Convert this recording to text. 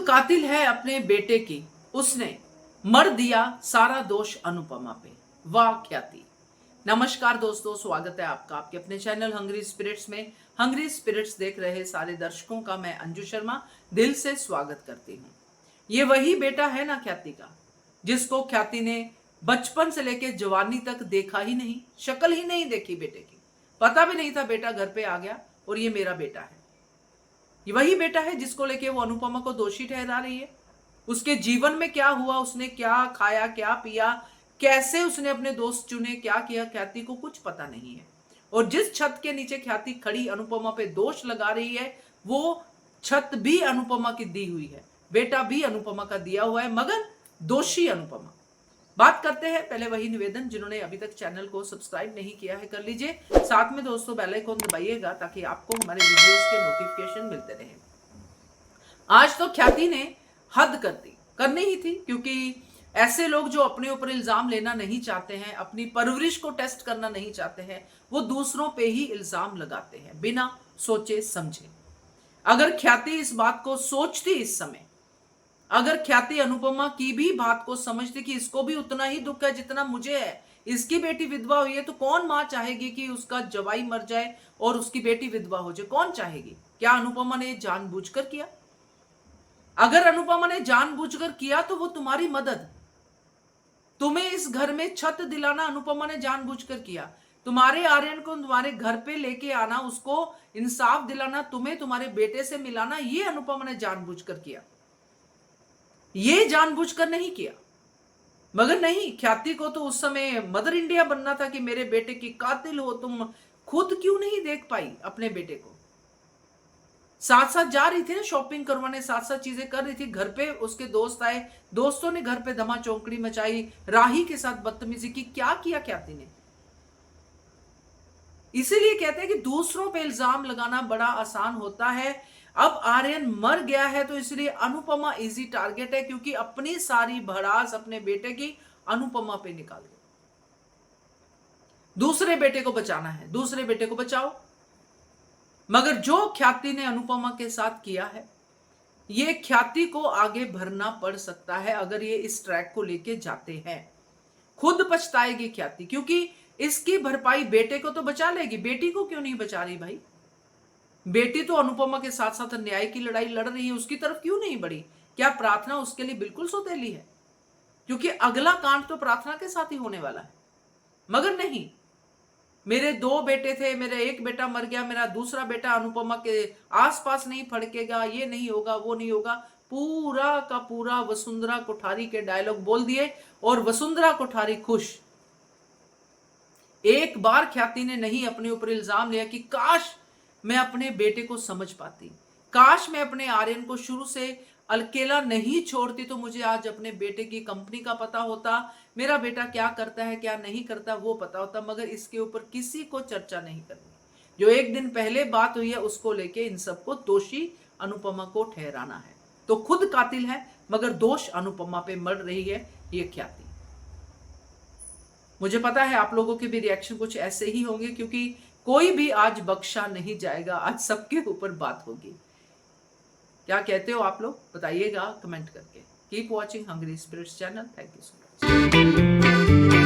कातिल है अपने बेटे की, उसने मर दिया सारा दोष अनुपमा पे। वाह ख्याति। नमस्कार दोस्तों, स्वागत है आपका आपके अपने चैनल हंग्री स्पिरिट्स में। हंग्री स्पिरिट्स देख रहे सारे दर्शकों का मैं अंजू शर्मा दिल से स्वागत करती हूँ। ये वही बेटा है ना ख्याति का, जिसको ख्याति ने बचपन से लेकर जवानी तक देखा ही नहीं, शक्ल ही नहीं देखी बेटे की। पता भी नहीं था बेटा घर पे आ गया और ये मेरा बेटा है। ये वही बेटा है जिसको लेके वो अनुपमा को दोषी ठहरा रही है। उसके जीवन में क्या हुआ, उसने क्या खाया, क्या पिया, कैसे उसने अपने दोस्त चुने, क्या किया, ख्याति को कुछ पता नहीं है। और जिस छत के नीचे ख्याति खड़ी अनुपमा पे दोष लगा रही है, वो छत भी अनुपमा की दी हुई है, बेटा भी अनुपमा का दिया हुआ है, मगर दोषी अनुपमा। बात करते हैं। पहले वही निवेदन, जिन्होंने अभी तक चैनल को सब्सक्राइब नहीं किया है कर लीजिए, साथ में दोस्तों बेल आइकन दबाइएगा ताकि आपको हमारे वीडियोस के नोटिफिकेशन मिलते रहे। आज तो ख्याति ने हद करनी ही थी, क्योंकि ऐसे लोग जो अपने ऊपर इल्जाम लेना नहीं चाहते हैं, अपनी परवरिश को टेस्ट करना नहीं चाहते हैं, वो दूसरों पे ही इल्जाम लगाते हैं बिना सोचे समझे। अगर ख्याति इस बात को सोचती इस समय, अगर ख्याति अनुपमा की भी बात को समझती कि इसको भी उतना ही दुख है जितना मुझे है, इसकी बेटी विधवा हुई है, तो कौन मां चाहेगी कि उसका जवाई मर जाए और उसकी बेटी विधवा हो जाए? कौन चाहेगी? क्या अनुपमा ने जानबूझकर किया? अगर अनुपमा ने जानबूझकर किया तो वो तुम्हारी मदद, तुम्हें इस घर में छत दिलाना अनुपमा ने जानबूझकर किया। तुम्हारे आर्यन को तुम्हारे घर पे लेके आना, उसको इंसाफ दिलाना, तुम्हें तुम्हारे बेटे से मिलाना, ये अनुपमा ने जानबूझकर किया। ये जानबूझकर नहीं किया। मगर नहीं, ख्याति को तो उस समय मदर इंडिया बनना था कि मेरे बेटे की कातिल हो तुम। खुद क्यों नहीं देख पाई अपने बेटे को? साथ साथ जा रही थी ना शॉपिंग करवाने, साथ साथ चीजें कर रही थी। घर पे उसके दोस्त आए, दोस्तों ने घर पे धमा चौकड़ी मचाई, राही के साथ बदतमीजी की। क्या किया ख्याति ने? इसीलिए कहते हैं कि दूसरों पे इल्जाम लगाना बड़ा आसान होता है। अब आर्यन मर गया है तो इसलिए अनुपमा इजी टारगेट है, क्योंकि अपनी सारी भड़ास अपने बेटे की अनुपमा पे निकाल दो। दूसरे बेटे को बचाना है, दूसरे बेटे को बचाओ। मगर जो ख्याति ने अनुपमा के साथ किया है, ये ख्याति को आगे भरना पड़ सकता है। अगर ये इस ट्रैक को लेके जाते हैं, खुद पछताएगी ख्याति, क्योंकि इसकी भरपाई बेटे को तो बचा लेगी, बेटी को क्यों नहीं बचा रही भाई? बेटी तो अनुपमा के साथ साथ न्याय की लड़ाई लड़ रही है, उसकी तरफ क्यों नहीं बढ़ी? क्या प्रार्थना उसके लिए बिल्कुल सौतेली है? क्योंकि अगला कांड तो प्रार्थना के साथ ही होने वाला है। मगर नहीं, मेरे दो बेटे थे, मेरा एक बेटा मर गया, मेरा दूसरा बेटा अनुपमा के आसपास नहीं फड़केगा, ये नहीं होगा, वो नहीं होगा। पूरा का पूरा वसुंधरा कोठारी के डायलॉग बोल दिए और वसुंधरा कोठारी खुश। एक बार ख्याति ने नहीं अपने ऊपर इल्जाम लिया कि काश मैं अपने बेटे को समझ पाती, काश मैं अपने आर्यन को शुरू से अकेला नहीं छोड़ती, तो मुझे आज अपने बेटे की कंपनी का पता होता, मेरा बेटा क्या करता है क्या नहीं करता वो पता होता। मगर इसके ऊपर किसी को चर्चा नहीं करनी। जो एक दिन पहले बात हुई है उसको लेके इन सबको दोषी अनुपमा को ठहराना है। तो खुद कातिल है, मगर दोष अनुपमा पे मर रही है ये ख्याति। मुझे पता है आप लोगों के भी रिएक्शन कुछ ऐसे ही होंगे, क्योंकि कोई भी आज बख्शा नहीं जाएगा, आज सबके ऊपर बात होगी। क्या कहते हो आप लोग? बताइएगा कमेंट करके। Keep watching hungry spirits channel. Thank you so much.